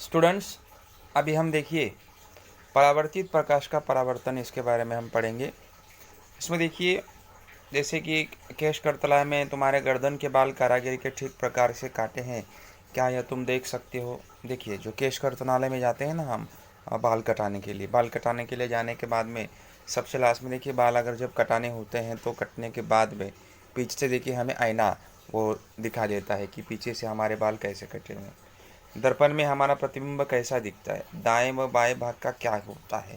Students, अभी हम देखिए परावर्तित प्रकाश का परावर्तन, इसके बारे में हम पढ़ेंगे। इसमें देखिए, जैसे कि केश करतला में तुम्हारे गर्दन के बाल कारागिरी के ठीक प्रकार से काटे हैं, क्या यह तुम देख सकते हो? देखिए, जो केश कर्तनालय में जाते हैं ना हम बाल कटाने के लिए, बाल कटाने के लिए जाने के बाद में सबसे लास्ट में देखिए, बाल अगर जब कटाने होते हैं तो कटने के बाद में पीछे से देखिए हमें आईना वो दिखा देता है कि पीछे से हमारे बाल कैसे कटे हुए हैं। दर्पण में हमारा प्रतिबिंब कैसा दिखता है, दाएं व बाएं भाग का क्या होता है,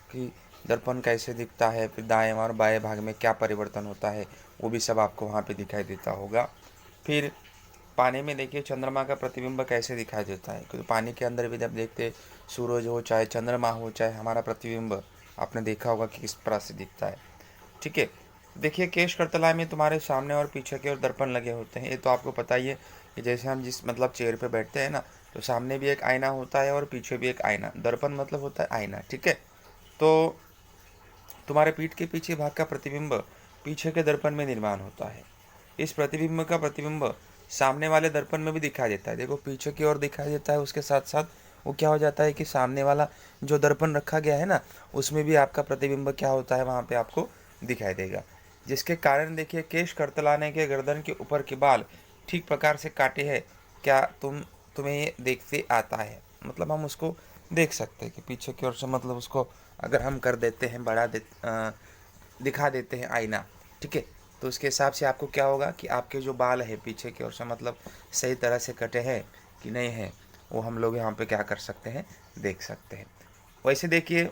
कि दर्पण कैसे दिखता है, फिर दाएं और बाएं भाग में क्या परिवर्तन होता है, वो भी सब आपको वहाँ पे दिखाई देता होगा। फिर पानी में देखिए चंद्रमा का प्रतिबिंब कैसे दिखाई देता है, क्योंकि पानी के अंदर भी जब देखते सूरज हो चाहे चंद्रमा हो चाहे हमारा प्रतिबिंब, आपने देखा होगा कि किस प्रकार से दिखता है। ठीक है, देखिए केश करतलाय में तुम्हारे सामने और पीछे के और दर्पण लगे होते हैं, ये तो आपको पता ही है कि जैसे हम जिस मतलब चेयर पे बैठते हैं ना, तो सामने भी एक आईना होता है और पीछे भी एक आईना, दर्पण मतलब होता है आईना। ठीक है, तो तुम्हारे पीठ के पीछे भाग का प्रतिबिंब पीछे के दर्पण में निर्माण होता है। इस प्रतिबिंब का प्रतिबिंब सामने वाले दर्पण में भी दिखाई देता है। देखो, पीछे की ओर दिखाई देता है, उसके साथ साथ वो क्या हो जाता है कि सामने वाला जो दर्पण रखा गया है ना, उसमें भी आपका प्रतिबिंब क्या होता है, वहाँ पे आपको दिखाई देगा। जिसके कारण देखिए, केश करतलाने के गर्दन के ऊपर के बाल ठीक प्रकार से काटे हैं, क्या तुम्हें ये देखते आता है? मतलब हम उसको देख सकते हैं कि पीछे की ओर से, मतलब उसको अगर हम कर देते हैं दिखा देते हैं आईना। ठीक है, तो उसके हिसाब से आपको क्या होगा कि आपके जो बाल है पीछे की ओर से, मतलब सही तरह से कटे हैं कि नहीं है, वो हम लोग यहाँ पे क्या कर सकते हैं, देख सकते हैं। वैसे देखिए,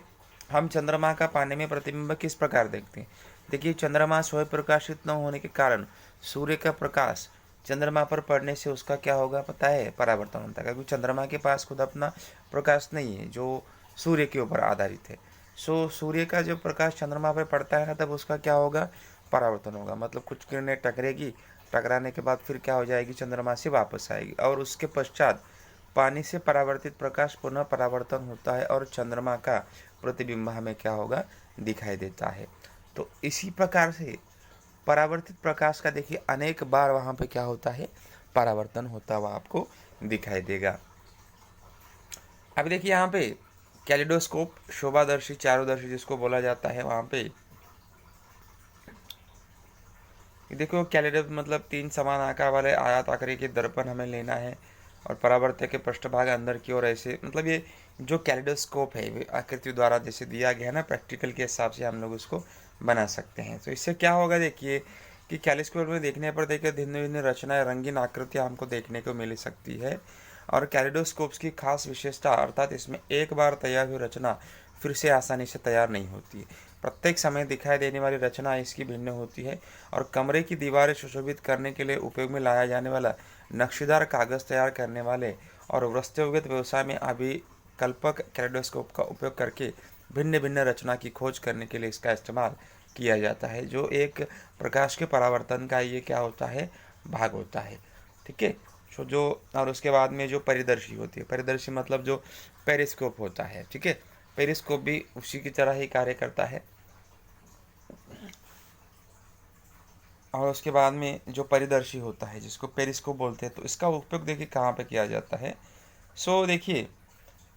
हम चंद्रमा का पानी में प्रतिबिंब किस प्रकार देखते हैं। देखिए, चंद्रमा स्वयं प्रकाशित न होने के कारण सूर्य का प्रकाश चंद्रमा पर पड़ने से उसका क्या होगा पता है, परावर्तन होता है, क्योंकि चंद्रमा के पास खुद अपना प्रकाश नहीं है जो सूर्य के ऊपर आधारित है। सो सूर्य का जो प्रकाश चंद्रमा पर पड़ता है ना, तब उसका क्या होगा, परावर्तन होगा। मतलब कुछ किरणें टकरेगी, टकराने के बाद फिर क्या हो जाएगी, चंद्रमा से वापस आएगी, और उसके पश्चात पानी से परावर्तित प्रकाश पुनः परावर्तन होता है और चंद्रमा का प्रतिबिंब हमें क्या होगा, दिखाई देता है। तो इसी प्रकार से परावर्तित प्रकाश का देखिए अनेक बार वहाँ पे क्या होता है, परावर्तन होता हुआ आपको दिखाई देगा। अब देखिए यहाँ पे कैलिडोस्कोप, शोभादर्शी, चारोदर्शी जिसको बोला जाता है, वहाँ पे देखो कैलिडो मतलब तीन समान आकार वाले आयत आकृति के दर्पण हमें लेना है, और परावर्तक के पृष्ठभाग अंदर की ओर ऐसे, मतलब ये जो कैलिडोस्कोप है आकृति द्वारा जैसे दिया गया है ना, प्रैक्टिकल के हिसाब से हम लोग उसको बना सकते हैं। तो इससे क्या होगा देखिए कि कैलिस्कोप में देखने पर देखिए भिन्न भिन्न रचनाएं, रंगीन आकृतियाँ हमको देखने को मिल सकती है। और कैलिडोस्कोप्स की खास विशेषता अर्थात इसमें एक बार तैयार हुई रचना फिर से आसानी से तैयार नहीं होती है। प्रत्येक समय दिखाई देने वाली रचना इसकी भिन्न होती है, और कमरे की दीवारें सुशोभित करने के लिए उपयोग में लाया जाने वाला नक्शीदार कागज तैयार करने वाले और वास्तविक व्यवसाय में अभिकल्पक कैलिडोस्कोप का उपयोग करके भिन्न भिन्न रचना की खोज करने के लिए इसका इस्तेमाल किया जाता है, जो एक प्रकाश के परावर्तन का ये क्या होता है, भाग होता है। ठीक है, सो जो और उसके बाद में जो परिदर्शी होती है, परिदर्शी मतलब जो पेरिस्कोप होता है। ठीक है, पेरिस्कोप भी उसी की तरह ही कार्य करता है। और उसके बाद में जो परिदर्शी होता है जिसको पेरिस्कोप बोलते हैं, तो इसका उपयोग देखिए कहाँ पे किया जाता है। सो देखिए,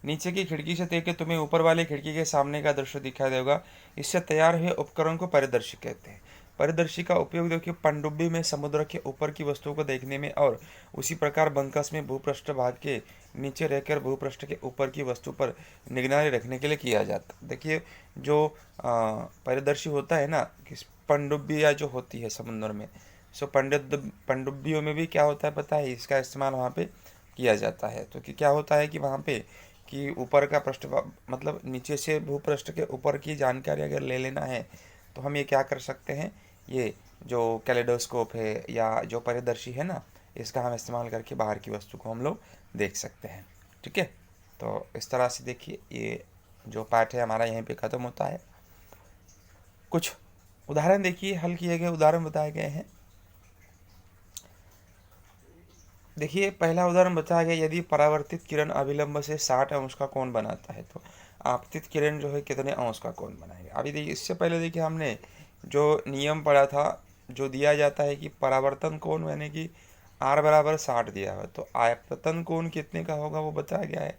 नीचे की खिड़की से देख के तुम्हें ऊपर वाली खिड़की के सामने का दृश्य दिखाई देगा। इससे तैयार हुए उपकरण को परिदर्शी कहते हैं। परिदर्शी का उपयोग देखिए पनडुब्बी में समुद्र के ऊपर की वस्तुओं को देखने में, और उसी प्रकार बंकस में भूपृष्ठ भाग के नीचे रहकर भूपृष्ठ के ऊपर की वस्तु पर निगरानी रखने के लिए किया जाता है। देखिए, जो परिदर्शी होता है ना, कि पनडुब्बी या जो होती है समुद्र में, सो पनडुब्बियों में भी क्या होता है पता है, इसका इस्तेमाल वहाँ पे किया जाता है। तो कि क्या होता है कि वहाँ पे कि ऊपर का पृष्ठ मतलब नीचे से भूपृष्ठ के ऊपर की जानकारी अगर ले लेना है, तो हम ये क्या कर सकते हैं, ये जो कैलेडोस्कोप है या जो परिदर्शी है ना, इसका हम इस्तेमाल करके बाहर की वस्तु को हम लोग देख सकते हैं। ठीक है, तो इस तरह से देखिए ये जो पाठ है हमारा यहीं पे ख़त्म होता है। कुछ उदाहरण देखिए, हल किए गए उदाहरण बताए गए हैं। देखिए, पहला उदाहरण बताया गया, यदि परावर्तित किरण अभिलंब से 60 अंश का कोण बनाता है, तो आपतित किरण जो है कितने अंश का कोण बनाएगा। अभी देखिए, इससे पहले देखिए हमने जो नियम पढ़ा था, जो दिया जाता है कि परावर्तन कोण यानी कि R बराबर 60 दिया हुआ, तो आपतन कोण कितने का होगा वो बताया गया है।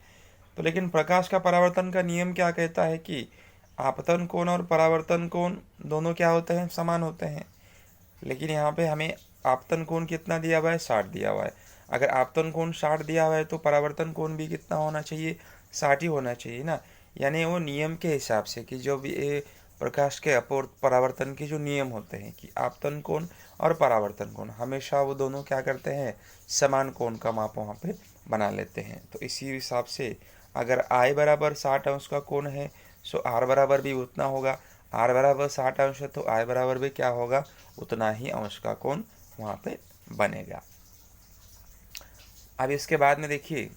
तो लेकिन प्रकाश का परावर्तन का नियम क्या कहता है कि आपतन कोण और परावर्तन कोण दोनों क्या होते हैं, समान होते हैं। लेकिन यहाँ पे हमें आपतन कोण कितना दिया हुआ है, 60 दिया हुआ है। अगर आपतन कोण 60 दिया हुआ है तो परावर्तन कोण भी कितना होना चाहिए, 60 ही होना चाहिए ना। यानी वो नियम के हिसाब से कि जो भी प्रकाश के परावर्तन के जो नियम होते हैं कि आपतन कोण और परावर्तन कोण हमेशा वो दोनों क्या करते हैं, समान कोण का माप वहाँ पे बना लेते हैं। तो इसी हिसाब से अगर I बराबर 60 अंश का कोण है सो R बराबर भी उतना होगा। R बराबर 60 अंश है तो I बराबर भी क्या होगा, उतना ही अंश का कोण वहाँ पे बनेगा। अब इसके बाद में देखिए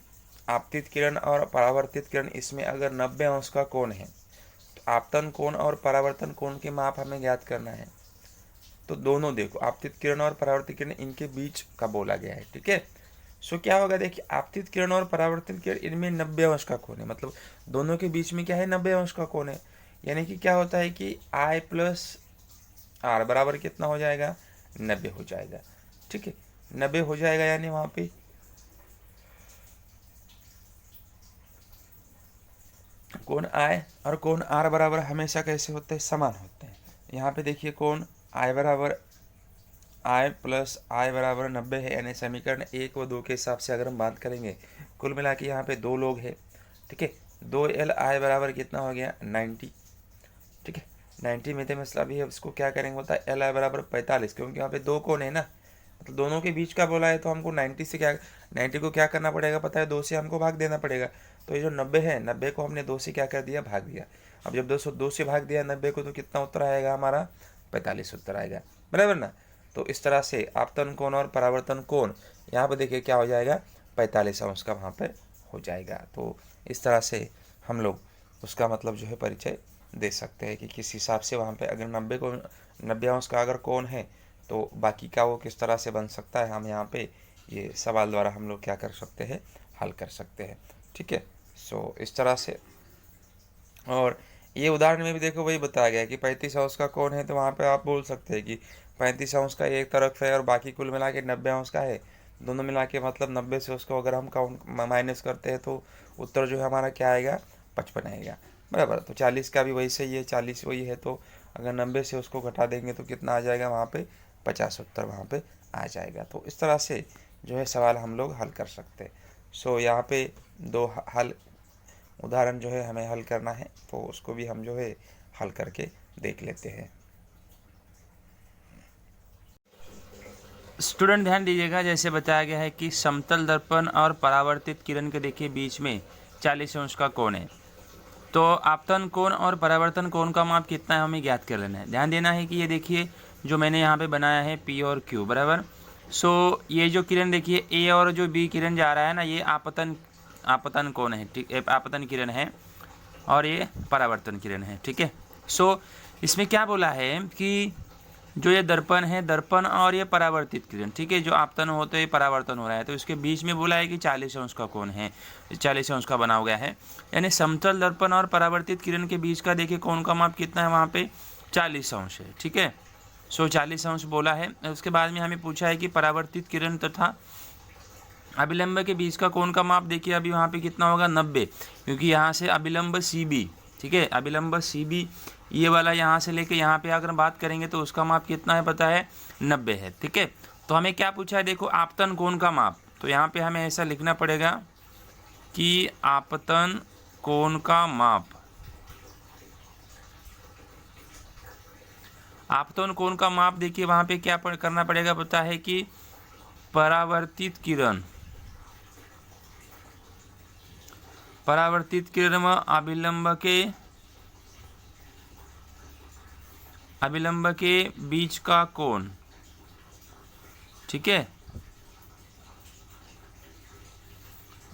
आपतित किरण और परावर्तित किरण, इसमें अगर 90 अंश का कोण है तो आपतन कोण और परावर्तन कोण के माप हमें ज्ञात करना है। तो दोनों देखो आपतित किरण और परावर्तित किरण इनके बीच का बोला गया है, ठीक है। सो क्या होगा, देखिए आपतित किरण और परावर्तित किरण इनमें 90 अंश का कोण है, मतलब दोनों के बीच में क्या है, 90 अंश का कोण है। यानी कि क्या होता है कि I प्लस R बराबर कितना हो जाएगा, 90 हो जाएगा, ठीक है। 90 हो जाएगा यानी वहाँ पे कोण I और कोण R बराबर हमेशा कैसे होते हैं, समान होते हैं। यहाँ पे देखिए कोण I बराबर I प्लस I बराबर 90 है, यानी समीकरण 1 व 2 के हिसाब से अगर हम बात करेंगे, कुल मिला के यहाँ पे 2 लोग हैं, ठीक है। 2LI बराबर कितना हो गया, 90, ठीक है। 90 में थे मतलब अभी इसको क्या करेंगे, होता है LI बराबर 45, क्योंकि यहाँ पे 2 कोण है ना, मतलब दोनों के बीच का बोला है तो हमको 90 से क्या, 90 को क्या करना पड़ेगा पता है, 2 से हमको भाग देना पड़ेगा। तो ये जो 90 है, 90 को हमने 2 से क्या कर दिया, भाग दिया। अब जब 2 से भाग दिया 90 को तो कितना उत्तर आएगा हमारा, 45 उत्तर आएगा, बराबर ना। तो इस तरह से आपतन कोण और परावर्तन कोण यहाँ पर देखिए क्या हो जाएगा, 45 अंश का वहाँ पर हो जाएगा। तो इस तरह से हम लोग उसका मतलब जो है परिचय दे सकते हैं कि किस हिसाब से वहाँ पे अगर 90 अंश का अगर कोण है तो बाकी का वो किस तरह से बन सकता है, हम यहाँ पे ये सवाल द्वारा हम लोग क्या कर सकते हैं, हल कर सकते हैं, ठीक है। सो इस तरह से, और ये उदाहरण में भी देखो वही बताया गया कि 35 अंश का कोण है, तो वहाँ पे आप बोल सकते हैं कि 35 अंश का एक तरफ है और बाकी कुल मिला के 90 अंश का है, दोनों मिला के मतलब 90 से उसको अगर हम काउंट माइनस करते हैं तो उत्तर जो है हमारा क्या आएगा, 55 आएगा, बराबर। तो 40 का भी वही सही है, 40 वही है, तो अगर 90 से उसको घटा देंगे तो कितना आ जाएगा वहाँ पे, 50 उत्तर वहाँ पे आ जाएगा। तो इस तरह से जो है सवाल हम लोग हल कर सकते हैं। सो यहाँ पे 2 हल उदाहरण जो है हमें हल करना है, तो उसको भी हम जो है हल करके देख लेते हैं। स्टूडेंट ध्यान दीजिएगा, जैसे बताया गया है कि समतल दर्पण और परावर्तित किरण के देखिए बीच में 40 अंश का कोण है, तो आपतन कोण और परावर्तन कोण का माप कितना है हमें ज्ञात कर लेना है। ध्यान देना है कि ये देखिए जो मैंने यहाँ पे बनाया है P और Q बराबर। सो ये जो किरण देखिए A और जो B किरण जा रहा है ना, ये आपतन कोण है, ठीक, आपतन किरण है, और ये परावर्तन किरण है, ठीक है। सो इसमें क्या बोला है कि जो ये दर्पण है, दर्पण और ये परावर्तित किरण, ठीक है, जो आपतन होते हैं परावर्तन हो रहा है, तो इसके बीच में बोला है कि 40 अंश का कोण है, 40 अंश का बना गया है। यानी समतल दर्पण और परावर्तित किरण के बीच का देखिए कोण का माप कितना है, वहाँ पे 40 अंश है, ठीक है। सो 40 अंश बोला है। उसके बाद में हमें पूछा है कि परावर्तित किरण तथा अभिलंब के बीच का कोण का माप देखिए अभी वहाँ पे कितना होगा, 90, क्योंकि यहाँ से अभिलंब CB, ठीक है, अभिलंब CB ये वाला यहाँ से लेके यहाँ पे अगर बात करेंगे तो उसका माप कितना है पता है, 90 है, ठीक है। तो हमें क्या पूछा है, देखो आपतन कोण का माप, तो यहाँ पे हमें ऐसा लिखना पड़ेगा कि आपतन कोण का माप, आपतन कोण का माप देखिए वहाँ पे क्या करना पड़ेगा पता है कि परावर्तित किरण में अभिलंब के बीच का कोण, ठीक है,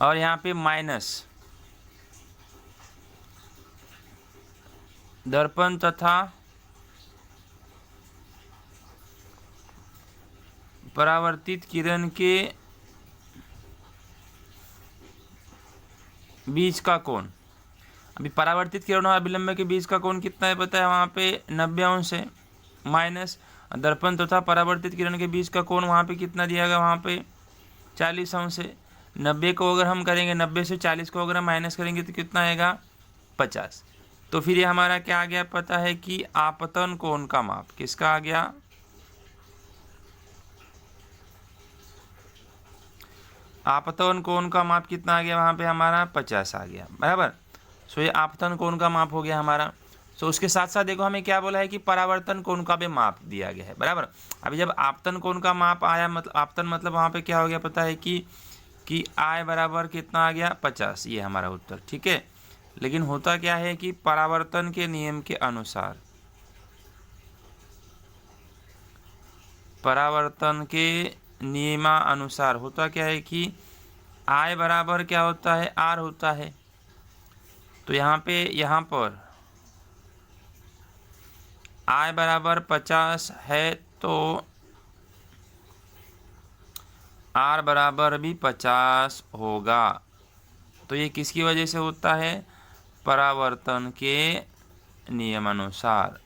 और यहाँ पे माइनस दर्पण तथा परावर्तित किरण के बीच का कोण। अभी परावर्तित किरण और अभिलंब के बीच का कोण कितना है पता है, वहाँ पे 90 अंश है, माइनस दर्पण तथा परावर्तित किरण के बीच का कोण वहाँ पे कितना दिया गया, वहाँ पे 40 अंश है। 90 को अगर हम करेंगे, 90 से 40 को अगर हम माइनस करेंगे तो कितना आएगा 50। तो फिर ये हमारा क्या आ गया पता है कि आपतन कोण का माप किसका आ गया, आपतन कोण का माप कितना आ गया वहाँ पे हमारा 50 आ गया, बराबर। सो ये आपतन कोण का माप हो गया हमारा। सो उसके साथ साथ देखो हमें क्या बोला है कि परावर्तन कोण का भी माप दिया गया है, बराबर। अभी जब आपतन कोण का माप आया, मतलब आपतन मतलब वहाँ पे क्या हो गया पता है कि I बराबर कितना आ गया 50, ये हमारा उत्तर, ठीक है। लेकिन होता क्या है कि परावर्तन के नियम के अनुसार, परावर्तन के नियमानुसार होता क्या है कि I बराबर क्या होता है R होता है। तो यहाँ पर I बराबर 50 है तो R बराबर भी 50 होगा। तो ये किसकी वजह से होता है, परावर्तन के नियमानुसार।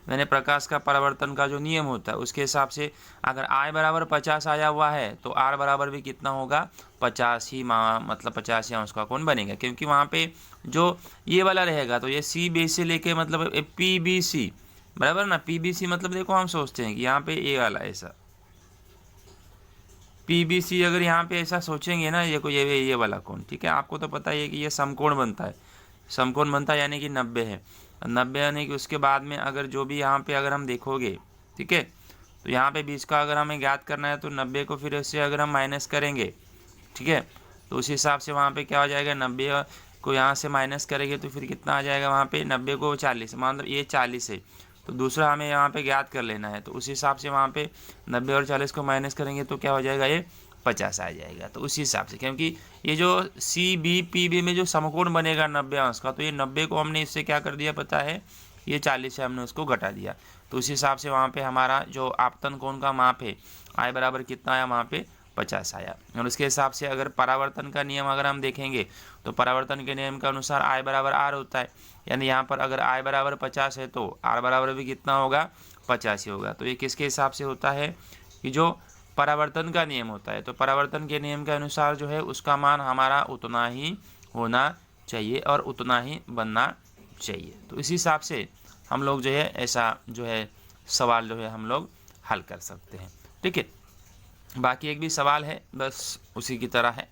मैंने प्रकाश का परावर्तन का जो नियम होता है उसके हिसाब से अगर I बराबर 50 आया हुआ है तो R बराबर भी कितना होगा 50 ही, मतलब 50 ही अंश का कोण बनेगा, क्योंकि वहाँ पे जो ये वाला रहेगा तो ये सी बी से लेके मतलब PBC, बराबर ना। PBC मतलब देखो हम सोचते हैं कि यहाँ पे ये वाला ऐसा PBC, अगर यहाँ पे ऐसा सोचेंगे ना, ये वाला कोण, ठीक है। आपको तो पता ही है कि ये समकोण बनता है, समकोण बनता है यानी कि 90 है, 90 यानी कि उसके बाद में अगर जो भी यहाँ पे अगर हम देखोगे, ठीक है, तो यहाँ पे बीच का अगर हमें ज्ञात करना है तो 90 को फिर इससे अगर हम माइनस करेंगे, ठीक है, तो उस हिसाब से वहाँ पे क्या हो जाएगा, 90 को यहाँ से माइनस करेंगे तो फिर कितना आ जाएगा वहाँ पे 90 को 40, मतलब ये 40 है तो दूसरा हमें यहाँ पे ज्ञात कर लेना है। तो उस हिसाब से वहाँ पे 90 और 40 को माइनस करेंगे तो क्या हो जाएगा, ये 50 आ जाएगा। तो उसी हिसाब से, क्योंकि ये जो CBPB में जो समकोण बनेगा 90 अंश का, तो ये 90 को हमने इससे क्या कर दिया पता है, ये 40 से हमने उसको घटा दिया। तो उस हिसाब से वहाँ पे हमारा जो आपतन कोण का माप है I बराबर कितना आया, वहाँ पे 50 आया। और उसके हिसाब से अगर परावर्तन का नियम अगर हम देखेंगे तो परावर्तन के नियम के अनुसार I बराबर R होता है, यानी यहाँ पर अगर I बराबर 50 है तो R बराबर भी कितना होगा 50 ही होगा। तो ये किसके हिसाब से होता है कि जो परावर्तन का नियम होता है, तो परावर्तन के नियम के अनुसार जो है उसका मान हमारा उतना ही होना चाहिए और उतना ही बनना चाहिए। तो इस हिसाब से हम लोग जो है ऐसा जो है सवाल जो है हम लोग हल कर सकते हैं, ठीक है। बाकी एक भी सवाल है बस उसी की तरह है।